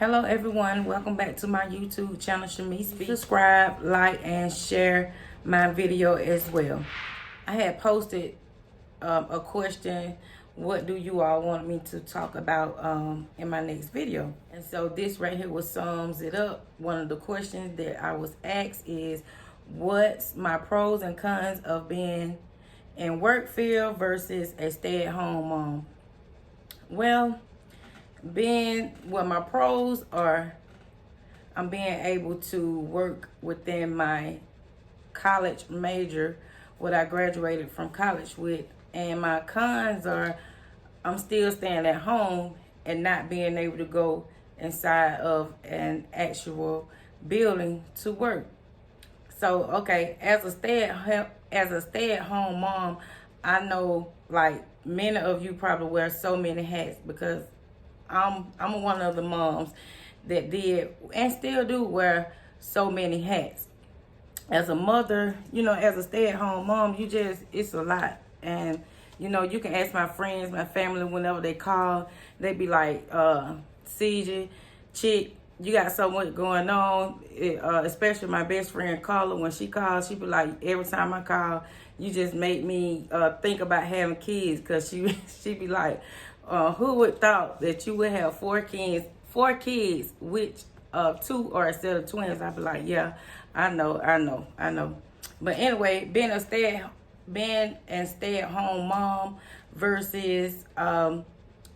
Hello everyone, welcome back to my YouTube channel, Shamice Speaks. Subscribe, like, and share my video as well. I had posted a question, what do you all want me to talk about in my next video? And so this right here was sums it up. One of the questions that I was asked is, what's my pros and cons of being in work field versus a stay-at-home mom? Well, my pros are I'm being able to work within my college major, what I graduated from college with, and my cons are I'm still staying at home and not being able to go inside of an actual building to work. So okay, as a stay-at-home mom, I know like many of you probably wear so many hats because I'm one of the moms that did and still do wear so many hats. As a mother, as a stay-at-home mom, it's a lot. And, you can ask my friends, my family, whenever they call, they be like, CJ, chick, you got so much going on. Especially my best friend Carla, when she calls, she be like, every time I call, you just make me think about having kids, because she be like, who would thought that you would have four kids, which two are a set of twins? I'd be like, yeah, I know. But anyway, being a stay-at-home mom versus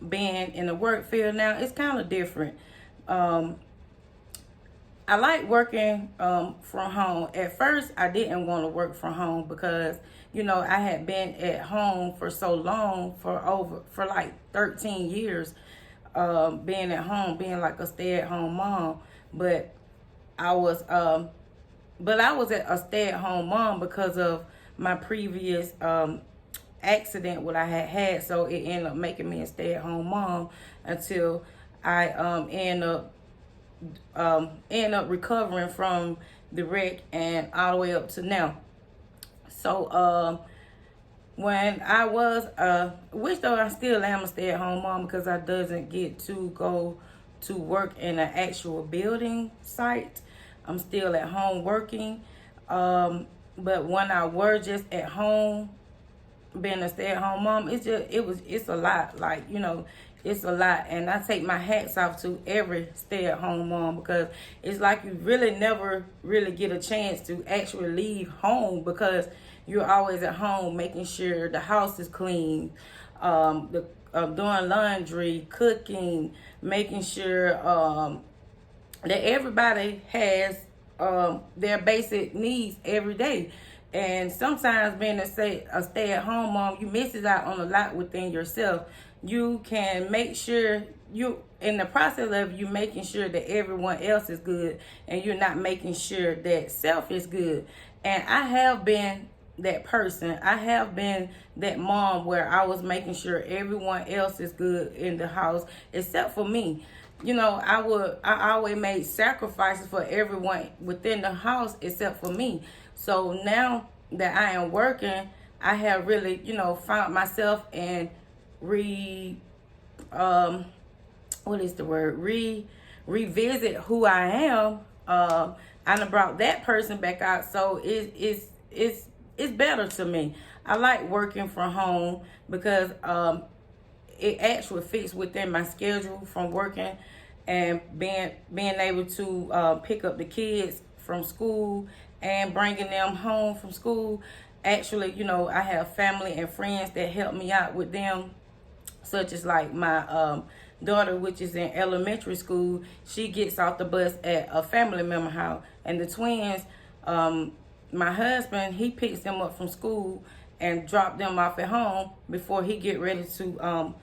being in the work field now, it's kind of different. I like working from home. At first, I didn't want to work from home because, I had been at home for so long, for like 13 years, being at home, being like a stay-at-home mom. But I was a stay-at-home mom because of my previous accident what I had. So it ended up making me a stay-at-home mom until I end up recovering from the wreck and all the way up to now. So when I was which though I still am a stay-at-home mom because I doesn't get to go to work in an actual building site. I'm still at home working. But when I were just at home being a stay-at-home mom, it's a lot. Like, it's a lot. And I take my hats off to every stay-at-home mom because it's like you really never really get a chance to actually leave home because you're always at home making sure the house is clean, doing laundry, cooking, making sure that everybody has their basic needs every day. And sometimes being a stay-at-home mom, you misses out on a lot within yourself. You can make sure you, in the process of you making sure that everyone else is good and you're not making sure that self is good. And I have been that person. I have been that mom where I was making sure everyone else is good in the house except for me. I always made sacrifices for everyone within the house except for me. So now that I am working, I have really, found myself and revisit who I am. I done brought that person back out, so it's better to me. I like working from home because it actually fits within my schedule from working and being able to pick up the kids from school and bringing them home from school. Actually, I have family and friends that help me out with them, such as like my daughter, which is in elementary school. She gets off the bus at a family member house, and the twins, my husband, he picks them up from school and drop them off at home before he get ready to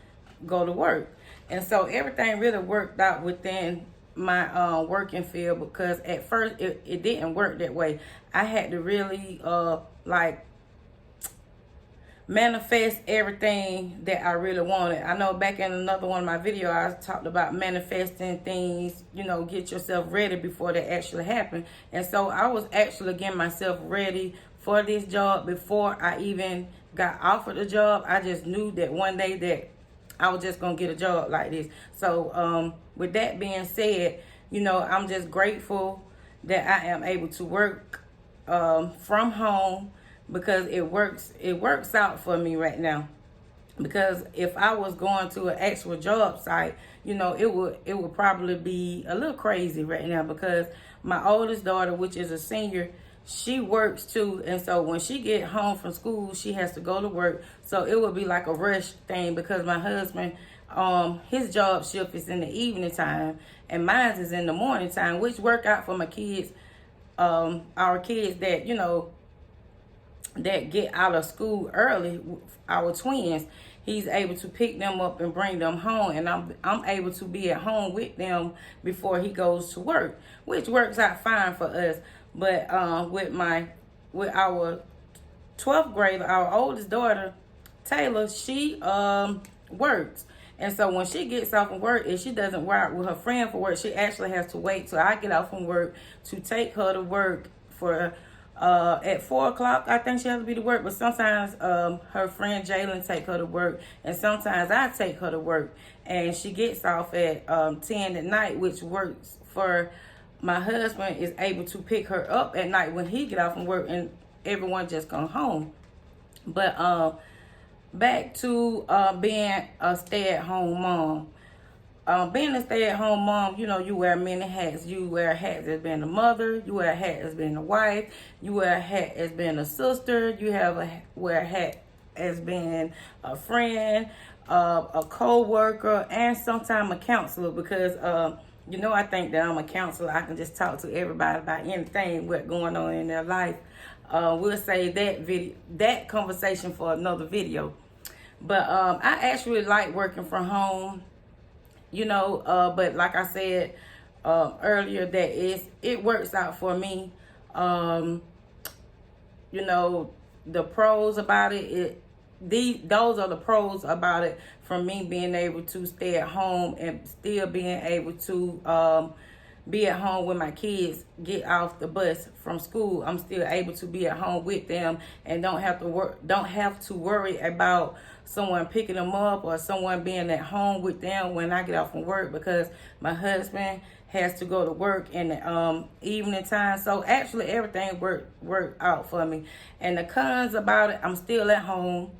go to work. And so everything really worked out within my working field because at first it didn't work that way. I had to really manifest everything that I really wanted. I know back in another one of my videos I talked about manifesting things, get yourself ready before they actually happen. And so I was actually getting myself ready for this job before I even got offered a job. I just knew that one day that I was just gonna get a job like this. So with that being said, you know, I'm just grateful that I am able to work from home, because it works out for me right now. Because if I was going to an actual job site, you know, it would probably be a little crazy right now, because my oldest daughter, which is a senior, she works too, and so when she get home from school, she has to go to work. So it would be like a rush thing, because my husband, his job shift is in the evening time, and mine is in the morning time, which work out for my kids. Our kids that, you know, that get out of school early, our twins, he's able to pick them up and bring them home, and I'm able to be at home with them before he goes to work, which works out fine for us. But with our 12th grader, our oldest daughter, Taylor, she works. And so when she gets off from work, if she doesn't work with her friend for work, she actually has to wait till I get off from work to take her to work for at 4 o'clock. I think she has to be to work, but sometimes her friend Jalen take her to work, and sometimes I take her to work, and she gets off at 10 at night, which works for my husband, is able to pick her up at night when he get off from work, and everyone just come home. But back to being a stay-at-home mom. Being a stay-at-home mom, you know, you wear many hats. You wear a hat as being a mother. You wear a hat as being a wife. You wear a hat as being a sister. You wear a hat as being a friend, a co-worker, and sometimes a counselor, because you know, I think that I'm a counselor. I can just talk to everybody about anything what's going on in their life. We'll save that conversation for another video. But I actually like working from home, you know, but like I said earlier, that it works out for me. You know, the pros about it, those are the pros about it, from me being able to stay at home and still being able to be at home when my kids get off the bus from school. I'm still able to be at home with them and don't have to worry about someone picking them up or someone being at home with them when I get off from work, because my husband has to go to work in the evening time. So actually everything worked out for me. And the cons about it, I'm still at home.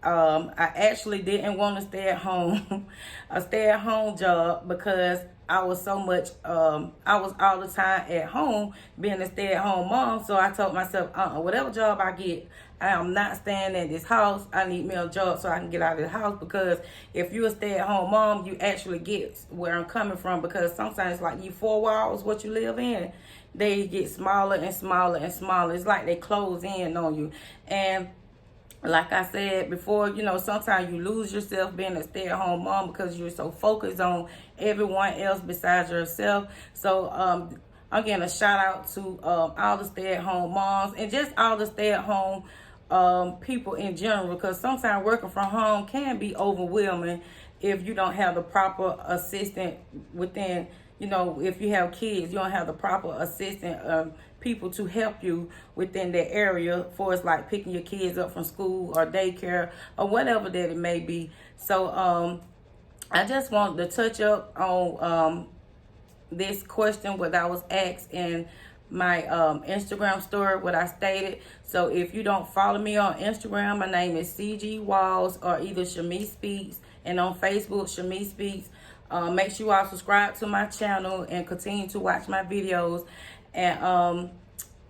I actually didn't want to stay at home, a stay-at-home job, because I was so much, I was all the time at home being a stay-at-home mom. So I told myself, whatever job I get, I am not staying in this house. I need me a job so I can get out of the house, because if you're a stay-at-home mom, you actually get where I'm coming from, because sometimes like you 4 walls, what you live in, they get smaller and smaller and smaller. It's like they close in on you. And like I said before, you know, sometimes you lose yourself being a stay-at-home mom because you're so focused on everyone else besides yourself. So again, a shout out to all the stay-at-home moms and just all the stay-at-home people in general, because sometimes working from home can be overwhelming if you don't have the proper assistant within. You know, if you have kids, you don't have the proper assistant people to help you within that area, for it's like picking your kids up from school or daycare or whatever that it may be. So I just wanted to touch up on this question, what I was asked in my Instagram story, what I stated. So if you don't follow me on Instagram, my name is CG Walls, or either Shamice Speaks, and on Facebook, Shamice Speaks. Make sure you all subscribe to my channel and continue to watch my videos. And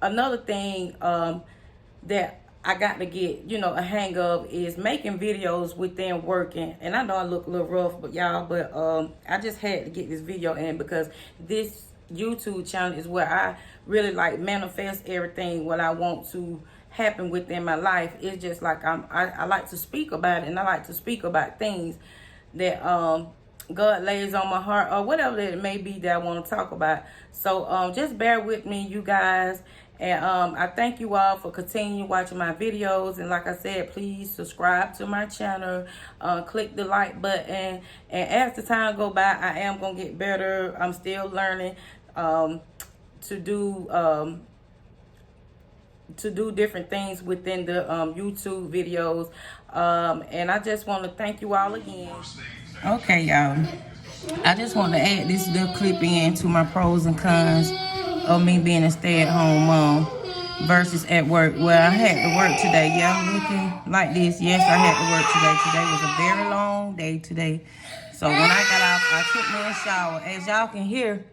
another thing that I got to get, you know, a hang of is making videos within working. And I know I look a little rough, but y'all, I just had to get this video in, because this YouTube channel is where I really like manifest everything what I want to happen within my life. It's just like I like to speak about it, and I like to speak about things that God lays on my heart, or whatever that it may be that I want to talk about. So just bear with me, you guys. And I thank you all for continuing watching my videos. And like I said, please subscribe to my channel. Click the like button. And as the time go by, I am going to get better. I'm still learning to do to do different things within the YouTube videos. And I just want to thank you all again. Okay, y'all. I just want to add this little clip in to my pros and cons of me being a stay-at-home mom versus at work. Well, I had to work today. Yeah, I'm looking like this. Yes, I had to work today. Today was a very long day today. So when I got off, I took me a shower. As y'all can hear,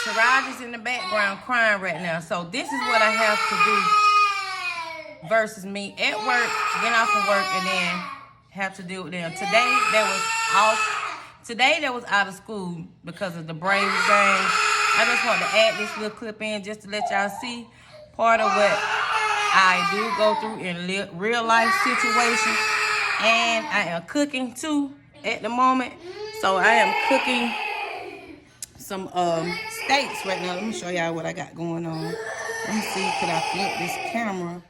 Taraj is in the background crying right now. So this is what I have to do versus me at work, getting off of work, and then have to deal with them. Today that was out of school because of the Braves game. I just want to add this little clip in just to let y'all see part of what I do go through in real life situations. And I am cooking too at the moment. So I am cooking some steaks right now. Let me show y'all what I got going on. Let me see, could I flip this camera?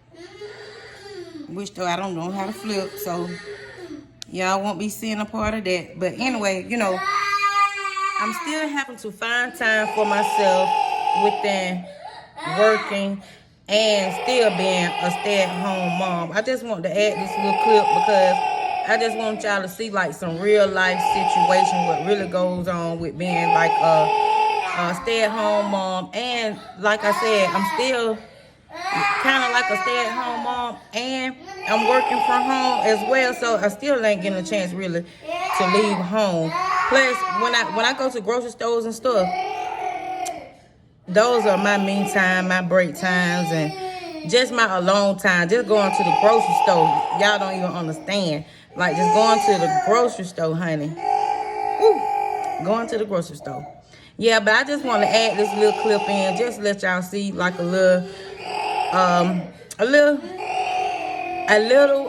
Which though I don't know how to flip, so y'all won't be seeing a part of that. But anyway, you know, I'm still having to find time for myself within working and still being a stay-at-home mom. I just want to add this little clip because I just want y'all to see like some real life situation, what really goes on with being like a stay-at-home mom. And like I said, I'm still kind of like a stay-at-home mom, and I'm working from home as well, so I still ain't getting a chance really to leave home. Plus, when I go to grocery stores and stuff, those are my me time, my break times, and just my alone time. Just going to the grocery store, y'all don't even understand. Like just going to the grocery store, honey. Woo. Going to the grocery store. Yeah, but I just want to add this little clip in, just to let y'all see like a little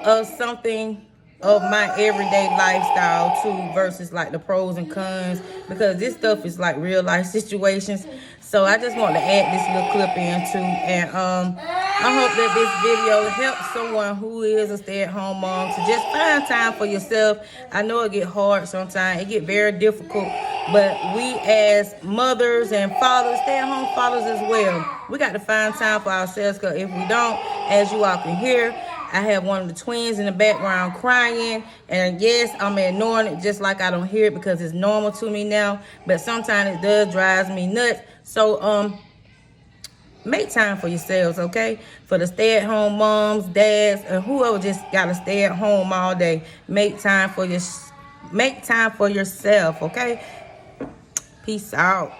of something of my everyday lifestyle too, versus like the pros and cons, because this stuff is like real life situations. So I just want to add this little clip in too, and I hope that this video helps someone who is a stay-at-home mom to just find time for yourself. I know it get hard sometimes, it get very difficult, but we as mothers and fathers, stay-at-home fathers as well, we got to find time for ourselves, because if we don't, as you all can hear, I have one of the twins in the background crying, and yes, I'm ignoring it just like I don't hear it because it's normal to me now, but sometimes it does drive me nuts. So make time for yourselves, okay? For the stay-at-home moms, dads, and whoever just got to stay at home all day, make time for yourself, okay? Peace out.